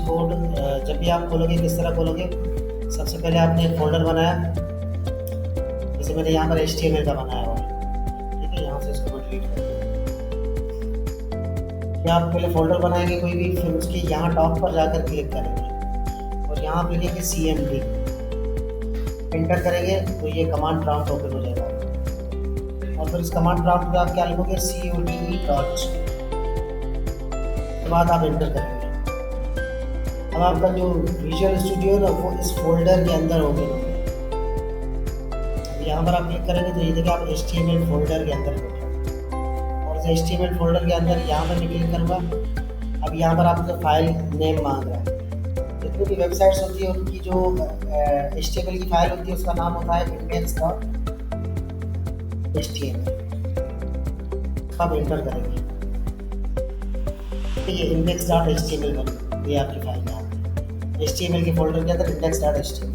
Code जब भी आप खोलोगे किस तरह खोलोगे, सबसे पहले आपने एक फ़ोल्डर बनाया, जैसे मैंने यहाँ पर HTML का बनाया हुआ है, ठीक है। यहाँ से इसको मैं डिलीट कर दूँ। आप पहले फ़ोल्डर बनाएंगे कोई भी, फिर उसके यहाँ टॉप पर जाकर क्लिक करेंगे और यहाँ पर लिखेंगे CMD, एंटर करेंगे तो ये कमांड प्रॉम्प्ट ओपन हो जाएगा। और फिर इस कमांड प्रॉम्प्ट में आप क्या लिखोगे, CODE डॉट, उसके बाद आप एंटर करेंगे। अब आपका जो विजुअल स्टूडियो है ना वो इस फोल्डर के अंदर ओपन होगा। यहाँ पर आप क्लिक करेंगे तो ये देखिए आप HTML फोल्डर के अंदर बैठे, और इस HTML फोल्डर के अंदर यहाँ पर मैं क्लिक करूँगा। अब यहाँ पर आपका फाइल नेम मांग रहा है। जितनी भी वेबसाइट्स होती है उनकी जो HTML की फाइल होती है उसका नाम होता है index.html। आप एंटर करेंगे, ये index.html बन, ये आपकी फाइल है HTML के फोल्डर के अंदर index.html।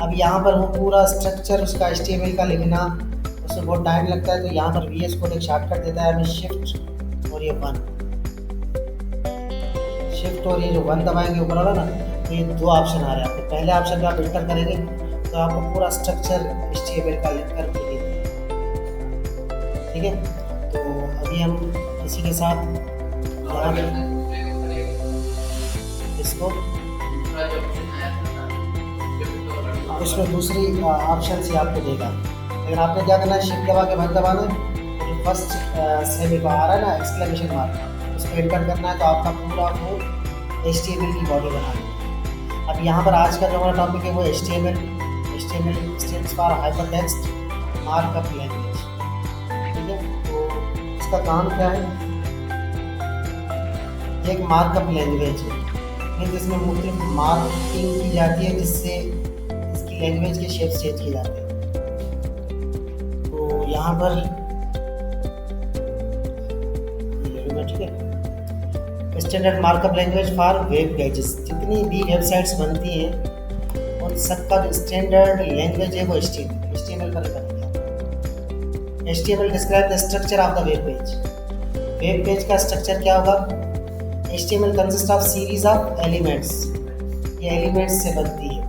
अब यहाँ पर वो पूरा स्ट्रक्चर उसका HTML का लिखना उसमें बहुत टाइम लगता है, तो यहाँ पर VS कोड एक शॉर्टकट देता है हमें, शिफ्ट और ये 1, शिफ्ट और ये जो 1 दबाएंगे ऊपर वाला ना, तो ये 2 ऑप्शन आ रहे हैं आपके। पहले ऑप्शन पे आप एंटर करेंगे तो आपको पूरा स्ट्रक्चर HTML का लिख कर मिलेगा, ठीक है। तो अभी हम इसी के साथ यहाँ पे इसको उसमें दूसरी ऑप्शन से आपको देगा, लेकिन आपने क्या करना है, शिफ्ट दबा के 1 दबाना है, तो फर्स्ट सेमी को आ रहा है ना एक्सक्लेमेशन मार्क, उसको एंटर करना है तो आपका पूरा वो HTML की बॉडी बना है। अब यहाँ पर आज का जो हमारा टॉपिक है वो HTML stands for hypertext markup language, ठीक है। तो इसका काम क्या है, एक मार्कअप लैंग्वेज है जिसमें मुख्तलिफ मार्किंग की जाती है जिससे इसकी लैंग्वेज के शेप चेंज किए जाते हैं। तो यहाँ पर ठीक है, standard markup language for web pages, जितनी भी वेबसाइट्स बनती हैं उन सबका जो स्टैंडर्ड लैंग्वेज है वो HTML पर बनती है। HTML describe the structure of the web page. Web page का स्ट्रक्चर क्या होगा, HTML consists of series of elements, ये एलिमेंट्स से बनती है।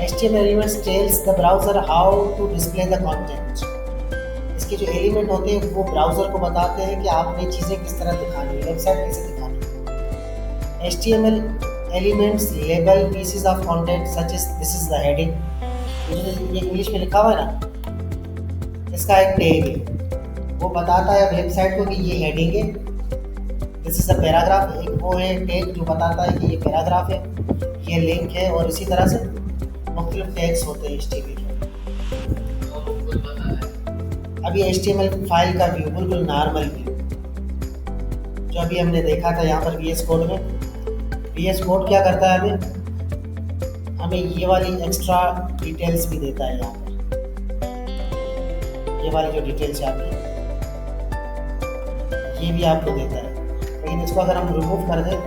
HTML elements tells the browser how to display the content। इसके जो एलिमेंट होते हैं वो ब्राउज़र को बताते हैं कि आपने चीज़ें किस तरह दिखानी है, वेबसाइट कैसे दिखानी है। HTML elements label pieces of content such as this is the heading, ये इंग्लिश में लिखा हुआ है ना, इसका एक टैग है, वो बताता है वेबसाइट को कि ये हेडिंग है, दिस इज अ पैराग्राफ, एक वो है टैग जो बताता है कि ये पैराग्राफ है, ये लिंक है, और इसी तरह से मुख्तलिफ टैग्स होते हैं HTML में। अभी HTML फाइल का व्यू बिल्कुल नॉर्मल व्यू जो अभी हमने देखा था यहाँ पर VS कोड में। VS कोड क्या करता है, हमें ये वाली एक्स्ट्रा डिटेल्स भी देता है। यहाँ पर ये वाली जो डिटेल्स है आपकी, ये भी आपको देता है, लेकिन इसको अगर हम रिमूव कर दें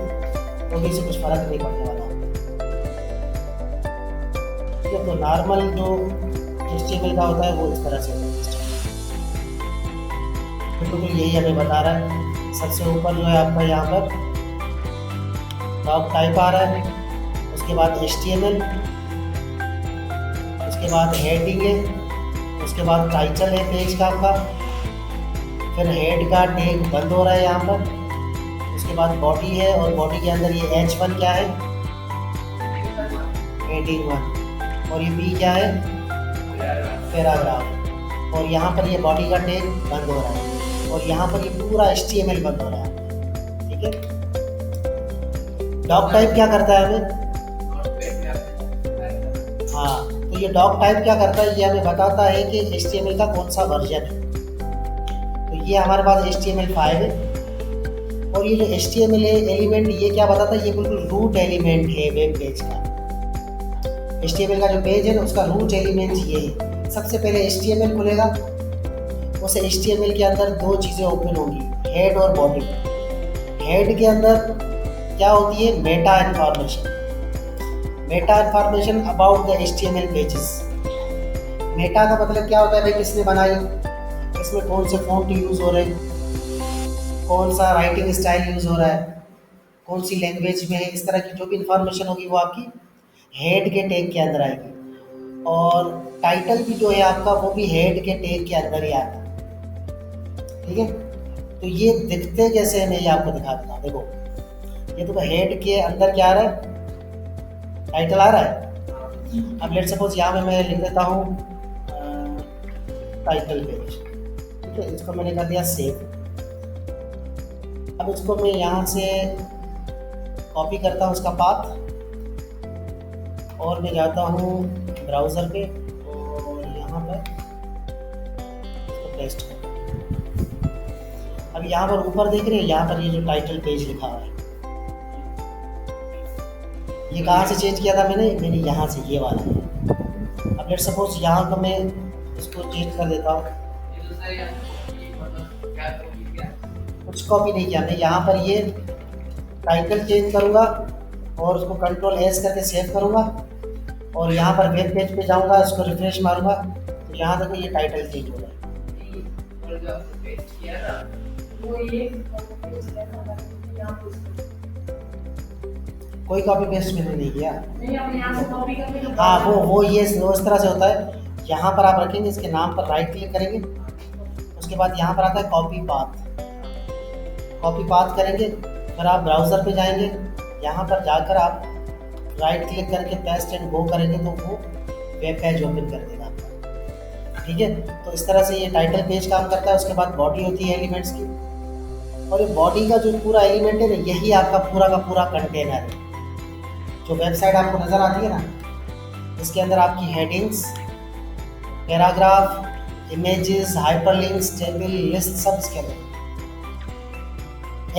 तो भी इससे कुछ फ़र्क नहीं पड़ने वाला। ठीक है, तो नॉर्मल जो HTML का होता है वो इस तरह से होता है। बिल्कुल यही हमें बता रहा है। सबसे ऊपर जो है आपका यहाँ पर डॉक टाइप आ रहा है, उसके बाद HTML, उसके बाद हेडिंग है, उसके बाद टाइटल है पेज का आपका, फिर हेड का टैग बंद हो रहा है यहाँ पर, उसके बाद बॉडी है, और बॉडी के अंदर ये H1 क्या है, हेडिंग 1, और ये B क्या है, पैराग्राफ, और यहाँ पर ये बॉडी का टैग बंद हो रहा है, और यहाँ पर ये पूरा HTML बंद हो रहा है। ठीक है, डॉक टाइप क्या करता है हमें, हाँ, तो ये डॉक टाइप क्या करता है, ये हमें बताता है कि HTML का कौन सा वर्जन है। तो ये हमारे पास HTML5 है, और ये जो HTML है एलिमेंट, ये क्या बताता है, ये बिल्कुल रूट एलिमेंट है वेब पेज का। HTML का जो पेज है ना, उसका रूट एलिमेंट ये है। सबसे पहले HTML खुलेगा, उस HTML के अंदर दो चीज़ें ओपन होंगी, हेड और बॉडी। हेड के अंदर क्या होती है, Meta information, Meta information about the HTML pages. Meta का मतलब क्या होता है, भाई किसने बनाई, इसमें कौन से फॉन्ट यूज़ हो रहे हैं, कौन सा राइटिंग स्टाइल यूज़ हो रहा है, कौन सी लैंग्वेज में है, इस तरह की जो भी इंफॉर्मेशन होगी वो आपकी हेड के टैग के अंदर आएगी। और टाइटल भी जो है आपका वो भी हेड के टैग के अंदर ही आता है। ठीक है, तो ये दिखते कैसे हैं मैं ये आपको दिखा देता हूँ। देखो ये तो हेड के अंदर क्या आ रहा है, टाइटल आ रहा है। अब लेट सपोज यहाँ में मैं लिख देता हूँ टाइटल पेज। ठीक है, इसको मैंने कर दिया सेव। अब इसको मैं यहाँ से कॉपी करता हूँ उसका पाथ, और मैं जाता हूँ ब्राउज़र पे और यहाँ पर इसको पेस्ट करता हूँ। अब यहाँ पर ऊपर देख रहे हैं, यहाँ पर ये जो टाइटल पेज लिखा हुआ है, ये कहाँ से चेंज किया था मैंने यहाँ से, ये वाला है। अब लेट सपोज यहाँ को मैं इसको चेंज कर देता हूँ। कुछ कॉपी नहीं किया मैं, यहाँ पर ये टाइटल चेंज करूँगा और उसको कंट्रोल एस करके सेव करूँगा, और यहाँ पर वेब पेज पे जाऊँगा, इसको रिफ्रेश मारूँगा तो यहाँ तक ये टाइटल चेंज हो गया। कोई कॉपी पेस्ट मैंने नहीं किया। हाँ वो ये इस तरह से होता है। यहाँ पर आप रखेंगे, इसके नाम पर राइट क्लिक करेंगे, उसके बाद यहाँ पर आता है कॉपी पाथ। कॉपी पाथ करेंगे, फिर आप ब्राउज़र पे जाएंगे, यहाँ पर जाकर आप राइट क्लिक करके पेस्ट एंड गो करेंगे तो वो वेब पेज ओपन कर देगा आपका। ठीक है, तो इस तरह से ये टाइटल पेज काम करता है। उसके बाद बॉडी होती है एलिमेंट्स की, और ये बॉडी का जो पूरा एलिमेंट है ना, यही आपका पूरा का पूरा कंटेनर है। जो वेबसाइट आपको नज़र आती है ना, इसके अंदर आपकी headings, paragraph, images, hyperlinks, table, list सब इसके अंदर।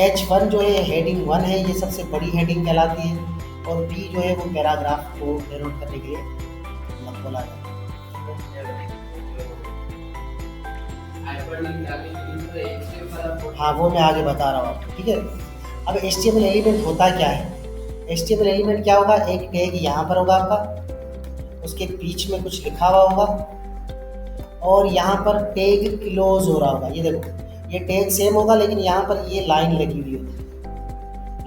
H1 जो है हेडिंग 1 है, ये सबसे बड़ी हेडिंग कहलाती है, और B जो है वो पैराग्राफ को डिनोट करने के लिए बोला जाता है। हाँ वो मैं आगे बता रहा हूँ आपको। ठीक है, अब HTML एलिमेंट होता क्या है। HTML एलिमेंट क्या होगा, एक टैग यहाँ पर होगा आपका, उसके बीच में कुछ लिखा हुआ होगा, और यहाँ पर टैग क्लोज हो रहा होगा। ये देखो ये टैग सेम होगा, लेकिन यहाँ पर ये लाइन लगी हुई होती है।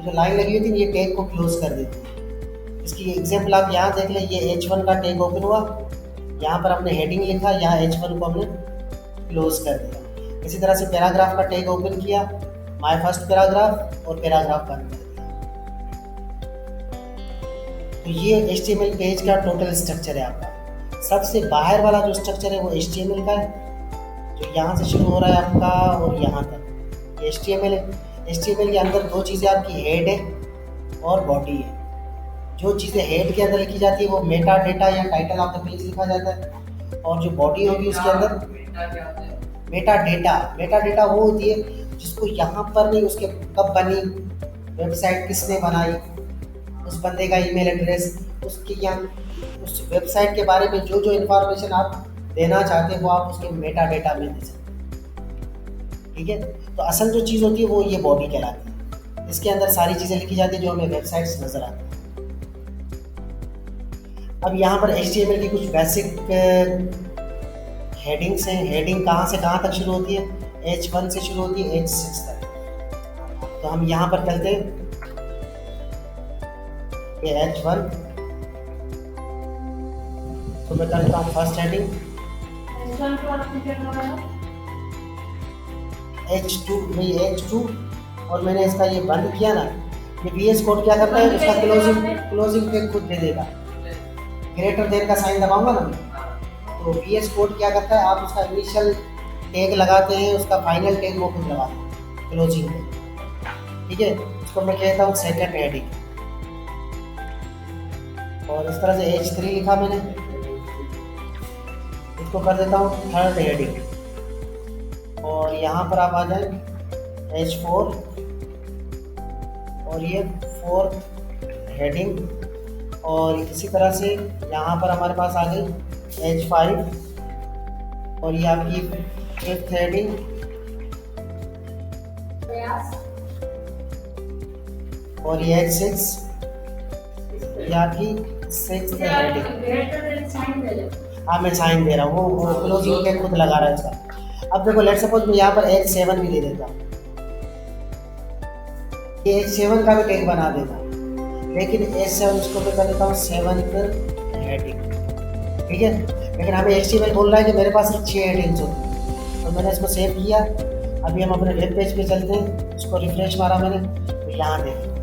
जो लाइन लगी हुई थी ये टैग को क्लोज कर देती है। इसकी एग्जांपल आप यहाँ देख लें, ये H1 का टैग ओपन हुआ, यहाँ पर हमने हेडिंग लिखा, यहाँ H1 को हमने क्लोज कर दिया। इसी तरह से पैराग्राफ का टैग ओपन किया, माय फर्स्ट पैराग्राफ, और पैराग्राफ बंद कर दिया। तो ये HTML पेज का टोटल स्ट्रक्चर है आपका। सबसे बाहर वाला जो स्ट्रक्चर है वो HTML का है, जो यहाँ से शुरू हो रहा है आपका और यहाँ तक ये HTML है। HTML के अंदर दो चीज़ें आपकी हेड है और बॉडी है। जो चीज़ें हेड के अंदर लिखी जाती है वो मेटा डेटा या टाइटल ऑफ द पेज लिखा जाता है, और जो बॉडी होगी उसके अंदर मेटा डेटा वो होती है जिसको यहाँ पर नहीं, उसके कब बनी, वेबसाइट किसने बनाई, उस बंदे का ईमेल एड्रेस, उसकी यहाँ उस वेबसाइट के बारे में जो जो इन्फॉर्मेशन आप देना चाहते हैं वो आप उसके मेटा डेटा में दे सकते हैं। ठीक है, तो असल जो चीज़ होती है वो ये बॉडी कहलाती है। इसके अंदर सारी चीज़ें लिखी जाती है जो हमें वेबसाइट्स नज़र आती है। अब यहाँ पर HTML की कुछ बेसिक हेडिंग्स हैं। हेडिंग कहाँ से कहाँ तक शुरू होती है, H1 से शुरू होती है H6 तक। तो हम यहाँ पर चलते हैं, ये H1, तो मैं करता हूँ फर्स्ट हेडिंग। H2 में ये H2, और मैंने इसका ये बंद किया ना, ये VS कोड क्या करता है, उसका क्लोजिंग टैग खुद दे देगा। ग्रेटर देन का साइन दबाऊंगा ना, तो VS कोड क्या करता है, आप उसका इनिशियल टैग लगाते हैं, उसका फाइनल टैग वो खुद लगाते हैं, क्लोजिंग टैग। ठीक है, उसको मैं कहता हूँ सेकंड हेडिंग, और इस तरह से H3 लिखा मैंने, इसको कर देता हूँ थर्ड हेडिंग, और यहाँ पर आप आ जाए H4, और ये फोर्थ हेडिंग, और इसी तरह से यहाँ पर हमारे पास आ गई H5, और ये आपकी फिफ्थ हेडिंग, और ये H6, ये आपकी सिक्स्थ हेडिंग। हाँ मैं साइन दे रहा हूँ, वो क्लोजिंग टैग खुद लगा रहा है इसका। अब देखो लेट सपोज मैं यहाँ पर H7 भी दे देता हूँ। ये H7 का भी टैग बना देगा, लेकिन H7 उसको मैं कर देता हूँ 7th हेडिंग, ठीक है। लेकिन हमें HTML बोल रहा है कि मेरे पास सिर्फ 6 हेडिंग्स होती हैं, तो मैंने इसको सेव किया। अभी हम अपने वेब पेज पे चलते हैं, उसको रिफ्रेश मारा मैंने, तो यहाँ देखिए,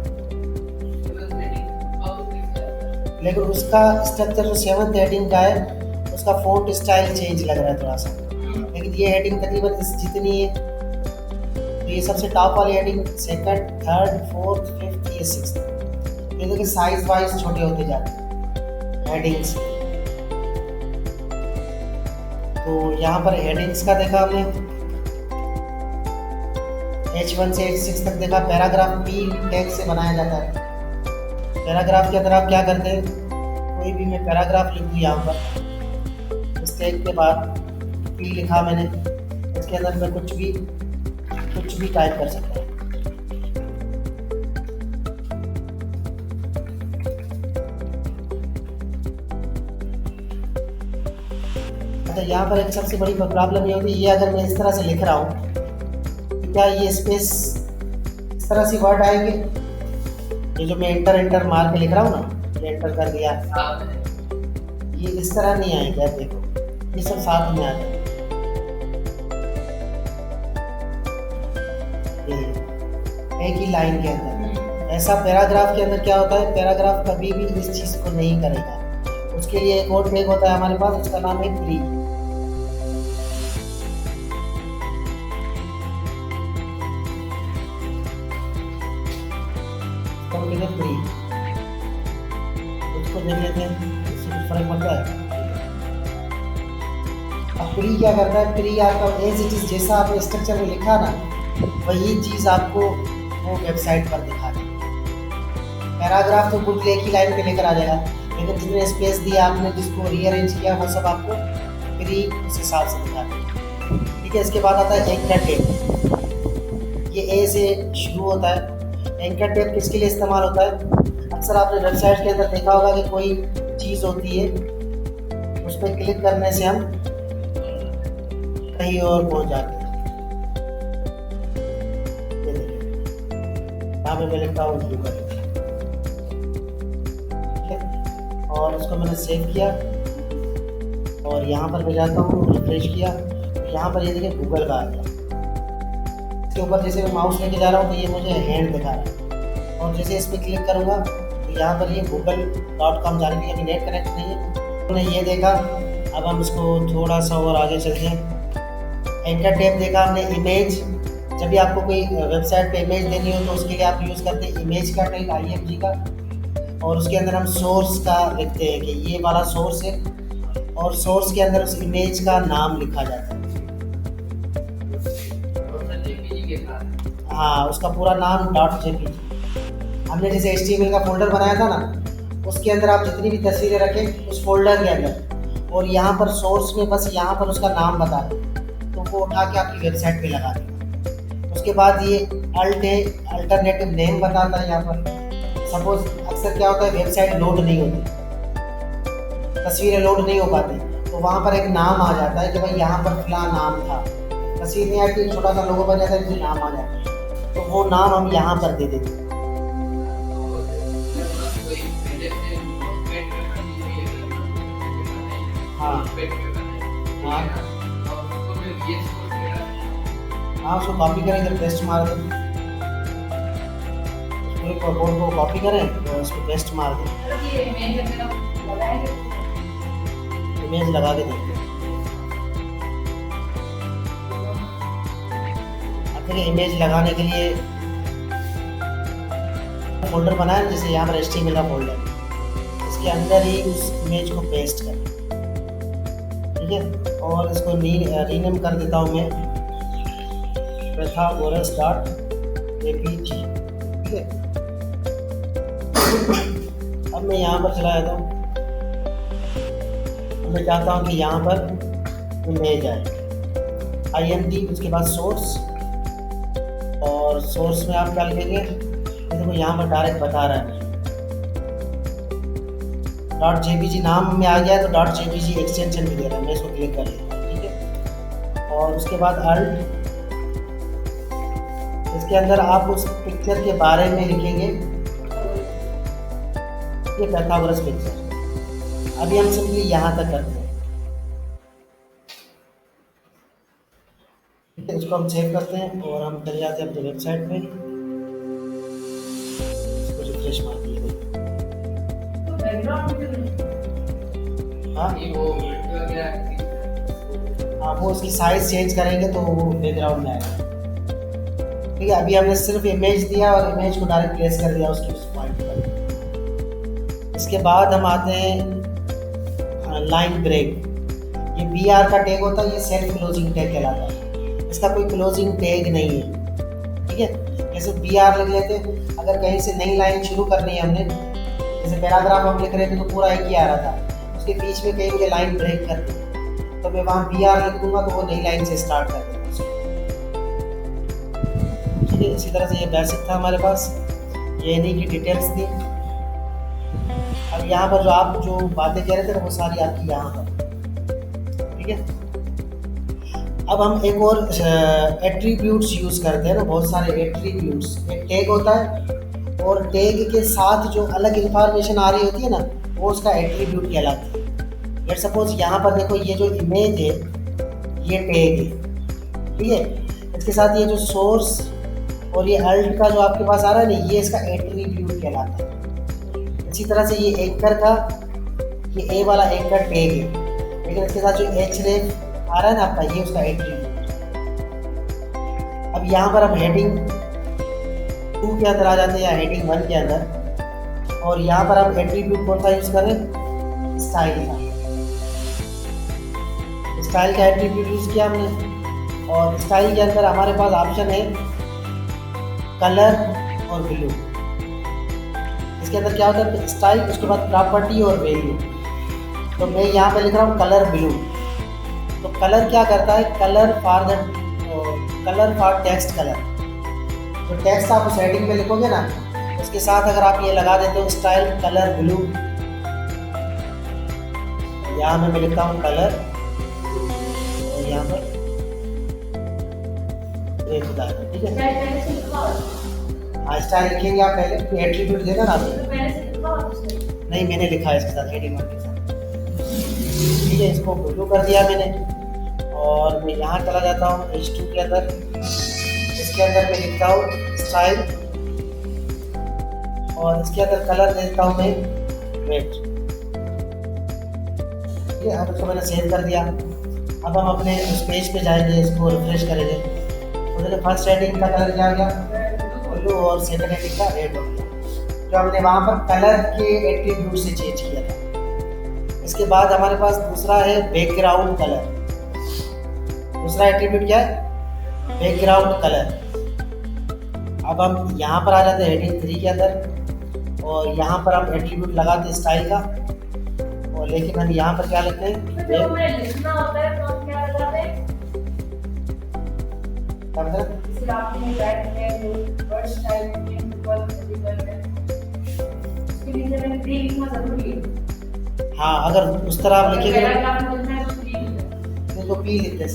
लेकिन उसका स्ट्रक्चर जो 7th हेडिंग का है उसका फ़ॉन्ट स्टाइल चेंज लग रहा है थोड़ा सा, लेकिन ये हेडिंग तकरीबन जितनी है, तो ये सबसे टॉप वाली heading 2nd, 3rd, 4th, 5th, ये 6th, ये देखिए साइज वाइज छोटे होते जाते हैं हेडिंग्स। तो यहाँ पर हेडिंग्स का देखा हमने, H1 से H6 तक देखा। पैराग्राफ P टैग से बनाया जाता है। पैराग्राफ के अंदर आप क्या करते हैं, कोई भी मैं पैराग्राफ लिख दूँ यहाँ पर, इस टैग के बाद P लिखा मैंने, इसके अंदर मैं कुछ भी टाइप कर सकता हूँ। अच्छा, यहाँ पर एक सबसे बड़ी प्रॉब्लम ये होती है, ये अगर मैं इस तरह से लिख रहा हूँ, क्या ये स्पेस इस तरह से वर्ड आएंगे, ये जो मैं एंटर मार के लिख रहा हूँ ना, ये एंटर कर दिया, ये इस तरह नहीं आएंगे। आप देखो, ये सब साथ में आ जाए, एक ही लाइन के अंदर। ऐसा पैराग्राफ के अंदर क्या होता है, पैराग्राफ कभी भी इस चीज़ को नहीं करेगा। उसके लिए एक और टैग होता है हमारे पास, उसका नाम है प्री। प्री उसको देख लेते हैं, इससे कुछ फर्क पड़ता है। अब प्री क्या करता है, प्री आपका एज इट इज जैसा आपने स्ट्रक्चर में लिखा ना, वही चीज़ आपको वो वेबसाइट पर दिखा देगा। पैराग्राफ तो बिल्कुल एक ही लाइन पे लेकर आ जाएगा, लेकिन जितने स्पेस दिया आपने, जिसको रीअरेंज किया, वो सब आपको प्री उस हिसाब से दिखा देगा, ठीक है। इसके बाद आता है एंकर टैग। ये ए से शुरू होता है। एंकर टैग किसके लिए इस्तेमाल होता है, अक्सर आपने वेबसाइट के अंदर देखा होगा कि कोई चीज़ होती है, उस पर क्लिक करने से हम कहीं और पहुंच जाते हैं। यहाँ पे मैं लिखता हूँ गूगल, ठीक है, और उसको मैंने सेव किया और यहाँ पर मैं जाता हूँ, रिफ्रेश किया, तो यहाँ पर ये देखिए गूगल का आ गया। इसके ऊपर जैसे मैं माउस लेके जा रहा हूँ तो ये मुझे हैंड दिखा रहा है, और जैसे इस पर क्लिक करूँगा तो यहाँ पर ये google.com जाने के लिए अभी नेट कनेक्ट नहीं है। हमने ये देखा, अब हम इसको थोड़ा सा और आगे चलते हैं। एंकर टैग देखा हमने। इमेज, जब भी आपको कोई वेबसाइट पे इमेज देनी हो तो उसके लिए आप यूज़ करते हैं इमेज का टैग, IMG का, और उसके अंदर हम सोर्स का लिखते हैं कि ये वाला सोर्स है, और सोर्स के अंदर उस इमेज का नाम लिखा जाता है। हाँ, उसका पूरा नाम .jpg। हमने जैसे HTML का फोल्डर बनाया था ना, उसके अंदर आप जितनी भी तस्वीरें रखें उस फोल्डर के अंदर, और यहाँ पर सोर्स में बस यहाँ पर उसका नाम बता दें, तो वो उठा के आपकी वेबसाइट पे लगा देगा। उसके बाद ये अल्टरनेटिव नेम बताता है। यहाँ पर सपोज अक्सर क्या होता है, वेबसाइट लोड नहीं होती, तस्वीरें लोड नहीं हो पाती, तो वहाँ पर एक नाम आ जाता है कि भाई यहाँ पर फिलहाल नाम था, तस्वीर नहीं आती, छोटा सा लोगो बन जाता है, जिससे नाम आ जाता है, तो वो नाम हम यहाँ पर दे देते हैं। हाँ हाँ, उसको कॉपी करें, इधर पेस्ट मार दें, पूरे बोर्ड को कॉपी करें और उसको पेस्ट मार दें, इमेज लगा के देखते हैं। अब देखिए, इमेज लगाने के लिए फोल्डर बनाया, जैसे यहाँ पर HTML का फोल्डर, इसके अंदर ही उस इमेज को पेस्ट करें, ठीक है, और इसको रीनेम कर देता हूँ मैं pythagoras.jpg, ठीक है। अब मैं यहाँ पर चला जाता हूँ, मैं चाहता हूँ कि यहाँ पर इमेज आए, IMG, उसके बाद सोर्स, और सोर्स में आप क्या लिखेंगे, देखो यहाँ पर डायरेक्ट बता रहा है .jpg नाम में आ गया, तो .jpg एक्सटेंशन भी दे रहा है, मैं इसको क्लिक कर लेता हूँ, ठीक है। और उसके बाद अल्ट इसके अंदर आप उस पिक्चर के बारे में लिखेंगे, ये पैथागोरस पिक्चर। अभी हम सिंपली यहाँ तक करते हैं, ठीक है। इसको हम सेव करते हैं और हम चले जाते हैं अपनी वेबसाइट पे, इसको रिफ्रेश मार दिए। हाँ हाँ, वो उसकी साइज चेंज करेंगे तो वो बैकग्राउंड में आएगा, ठीक है। अभी हमने सिर्फ इमेज दिया और इमेज को डायरेक्ट प्लेस कर दिया उसकी उस पॉइंट पर। इसके बाद हम आते हैं लाइन ब्रेक। ये BR का टैग होता है, ये सेल्फ क्लोजिंग टैग कहलाता है, इसका कोई क्लोजिंग टैग नहीं है, ठीक है। जैसे BR लिख लेते, अगर कहीं से नई लाइन शुरू करनी है हमने, जैसे पैराग्राफ हम लिख रहे थे तो पूरा एक ही आ रहा था, उसके बीच में कहीं मुझे लाइन ब्रेक करनी है तो मैं वहाँ BR लिख दूंगा तो वो नई लाइन से स्टार्ट कर देगा, ठीक है। इसी तरह से ये बेसिक था हमारे पास, ये नहीं की डिटेल्स थी। अब यहाँ पर जो आप जो बातें कह रहे थे वो सारी आपकी यहाँ पर, ठीक है। अब हम एक और एट्रीब्यूट्स यूज़ करते हैं ना, बहुत सारे एट्रीब्यूट्स। एक टैग होता है और टैग के साथ जो अलग इंफॉर्मेशन आ रही होती है ना, वो उसका एट्रीब्यूट कहलाता है। लेट्स सपोज यहाँ पर देखो, ये जो इमेज है ये टैग है, ठीक है। इसके साथ ये जो सोर्स और ये अल्ट का जो आपके पास आ रहा है ना, ये इसका एट्रीब्यूट कहलाता है। इसी तरह से ये एंकर का, ये ए वाला एंकर टैग है, लेकिन इसके साथ जो href आ रहा है ना आपका, ये उसका एट्रीब्यूट। अब यहाँ पर हम हेडिंग 2 के अंदर आ जाते हैं या हेडिंग 1 के अंदर, और यहाँ पर हम एट्रीब्यूट कौन सा यूज़ करें, स्टाइल का। स्टाइल का एट्रीब्यूट यूज़ किया हमने, और स्टाइल के अंदर हमारे पास ऑप्शन है कलर और ब्लू। इसके अंदर क्या होता है, स्टाइल, उसके बाद प्रॉपर्टी और वैल्यू। तो मैं यहाँ पे लिख रहा हूँ कलर ब्लू। तो कलर क्या करता है, कलर फॉर टेक्स्ट कलर। तो टेक्स्ट आप उस हेडिंग में लिखोगे ना, उसके साथ अगर आप ये लगा देते हो स्टाइल कलर ब्लू, यहाँ मैं लिखता हूँ कलर, और यहाँ पर ठीक है। हाँ, स्टाइल लिखेंगे आप पहले, एट्रीब्यूट देना ना नहीं, मैंने लिखा है इसके साथ हेडिंग के साथ, ठीक है। इसको ब्लू कर दिया मैंने, और मैं यहाँ चला जाता हूँ H2 के अंदर। इसके अंदर मैं लिखता हूँ स्टाइल, और इसके अंदर कलर देता हूँ मैं रेड, ठीक है। अब इसको मैंने सेव कर दिया। अब हम अपने उस पेज पे जाएंगे, इसको रिफ्रेश करेंगे, तो देखिए फर्स्ट हेडिंग का कलर क्या आ गया, ब्लू, और सेकंड हेडिंग का रेड हो गया, जो हमने वहाँ पर कलर के एट्रीब्यूट से चेंज किया था। इसके बाद हमारे पास दूसरा है बैकग्राउंड कलर। दूसरा एट्रीब्यूट क्या है, बैकग्राउंड कलर। अब हम यहाँ पर आ जाते हैं हेडिंग 3 के अंदर, और यहाँ पर हम एट्रीब्यूट लगाते हैं स्टाइल का, और लेकिन हम यहाँ पर क्या लिखते हैं, लिखना होता है तो हम क्या लगाते हैं, हाँ, अगर उस तरह आप लिखेंगे तो पी लिखते हैं,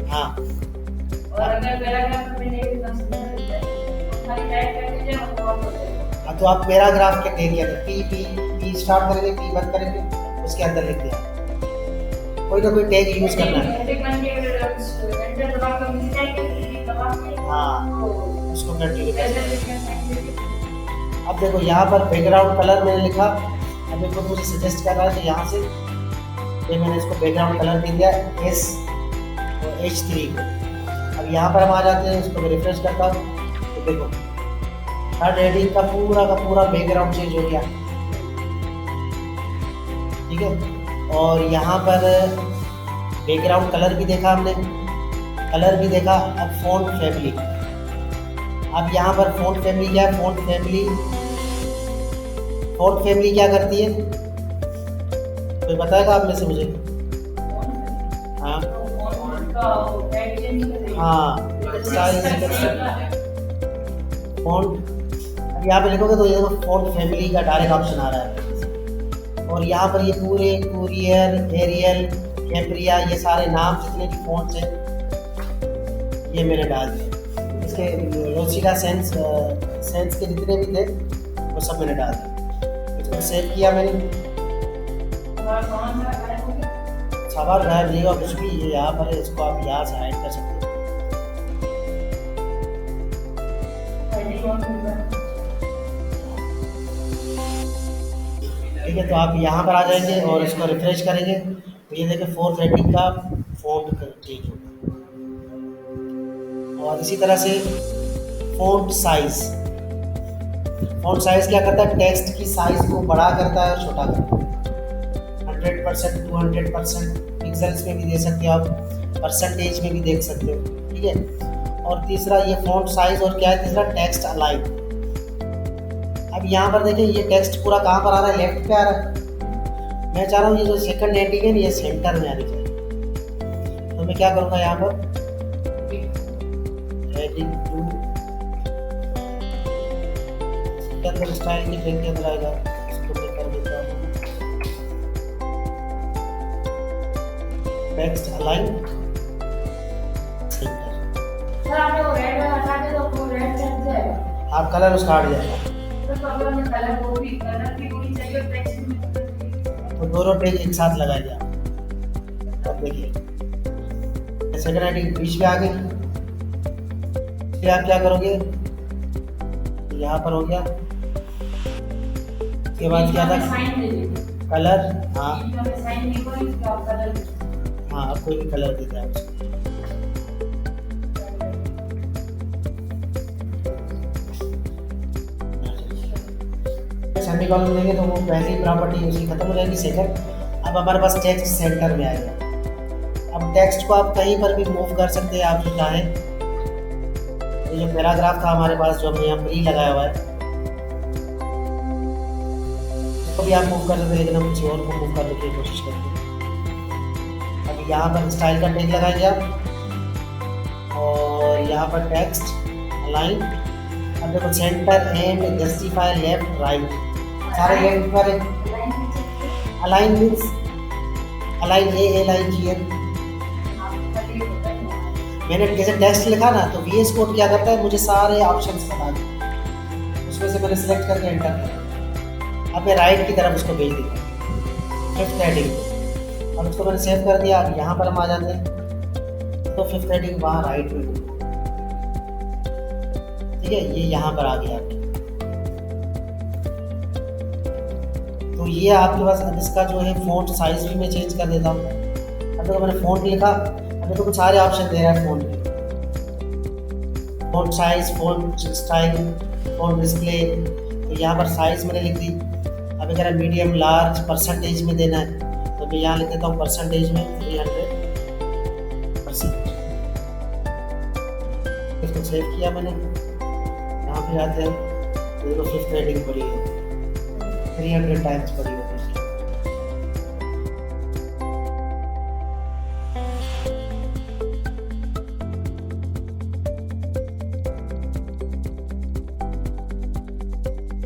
हाँ। और अगर पैराग्राफ में नहीं तो आप पैराग्राफ के टैग पी स्टार्ट करेंगे, पी बंद करेंगे, उसके अंदर लिख दिया। कोई ना कोई टैग यूज करना है, हाँ, उसको कंटिन्यू करें। अब देखो यहाँ पर बैकग्राउंड कलर मैंने लिखा, अब देखो मुझे सजेस्ट कर रहा है, तो यहाँ से ये मैंने इसको बैकग्राउंड कलर दे दिया S और H3 को। अब यहाँ पर हम आ जाते हैं, इसको मैं रिफ्रेश करता हूँ, तो देखो थर्ड हेडिंग का पूरा बैकग्राउंड चेंज हो गया, ठीक है। और यहाँ पर बैकग्राउंड कलर भी देखा हमने, कलर भी देखा। अब फ़ॉन्ट फैमिली, अब यहाँ पर फ़ॉन्ट फैमिली क्या है, फ़ॉन्ट फैमिली क्या करती है, कोई बताएगा आप में से मुझे? हाँ हाँ, फ़ॉन्ट, अब यहाँ पे लिखोगे तो ये देखो फ़ॉन्ट फैमिली का डायरेक्ट ऑप्शन आ रहा है, और यहाँ पर ये पूरे कुरियर, एरियल, कैम्ब्रिया, ये सारे नाम जितने भी फ़ॉन्ट्स हैं ये मैंने डाल दिए। इसके रोसिका सेंस के जितने भी थे वो सब मैंने डाल दिए। इसको सेव किया मैंने। सामान गायब नहीं हुआ कुछ भी, ये यहाँ पर है, इसको आप यहाँ से हाइड कर सकते हैं। ठीक है, तो आप यहाँ पर आ जाएंगे और इसको रिफ्रेश करेंगे तो ये देखिए 4th हेडिंग का फॉन्ट चेंज होगा। और इसी तरह से फॉन्ट साइज क्या करता है, टेक्स्ट की साइज को बड़ा करता है और छोटा करता है। 100%, 200% पिक्सेल्स में भी दे सकते हो आप, परसेंटेज में भी देख सकते हो। ठीक है, और तीसरा ये फॉन्ट साइज, और क्या है तीसरा, टेक्स्ट अलाइन। अब यहाँ पर देखिए ये टेक्स्ट पूरा कहाँ पर आ रहा है, लेफ्ट पे आ रहा है। मैं चाह रहा हूँ ये जो सेकंड हेडिंग है ये सेंटर में आनी चाहिए। तो मैं क्या करूँगा, यहाँ पर हेडिंग 2 के अंदर स्टाइल की ट्रेन के अंदर आएगा, इसको मैं कर देता हूँ टेक्स्ट अलाइन सेंटर। सर आपने वो रेड हटा दे तो वो रेड चेंज जाएगा। आप कलर उसका हट जाएगा। तो कलर में कलर वो भी चाहिए, टेक्स्ट में तो दोनों टैग एक साथ लगाएंगे आप। अब देखिए सेकंड हेडिंग बीच में आ गई। फिर आप क्या करोगे, यहाँ पर हो गया। उसके बाद क्या था, कलर। हाँ आप कोई भी कलर देते हैं उसको। सेमीकोलन देंगे तो वो पहली प्रॉपर्टी उसकी खत्म हो जाएगी। सेकंड, अब हमारे पास टेक्स्ट सेंटर में आएगा। अब टेक्स्ट को आप कहीं पर भी मूव कर सकते हैं आप जो चाहें। तो जो पैराग्राफ था हमारे पास जो हमने यहाँ प्री लगाया हुआ है उसको भी आप मूव कर सकते हैं, लेकिन हम किसी और को मूव करने की कोशिश करते हैं। अब यहाँ पर स्टाइल का टैग लगाएंगे आप, और यहाँ पर टेक्स्ट अलाइन। अब देखो centre and justify left right, सारे लेफ्ट पर अलाइन मीन्स अलाइन ALIGN। मैंने जैसे टेक्स्ट लिखा ना तो VS कोड क्या करता है, मुझे सारे ऑप्शंस बता दें, उसमें से मैंने सेलेक्ट करके एंटर किया। अब मैं राइट की तरफ उसको भेज देता हूँ 5th हेडिंग। अब उसको मैंने सेव कर दिया। अब यहाँ पर हम आ जाते हैं तो 5th हेडिंग वहाँ राइट में, ठीक है, ये यहाँ पर आ गया। तो ये आपके पास अब इसका जो है फ़ॉन्ट साइज भी मैं चेंज कर देता हूँ। अब देखो मैंने फ़ॉन्ट लिखा, अब तो कुछ सारे ऑप्शन दे रहा है फ़ॉन्ट में, font size, font style, font display. तो यहाँ पर साइज मैंने लिख दी। अब अगर मीडियम लार्ज परसेंटेज में देना है तो मैं यहाँ लिख देता हूँ परसेंटेज में 300%। इसको सेव किया मैंने। यहाँ पे आते हैं तो 5th हेडिंग पड़ी है, 300 टाइम्स पड़ी है।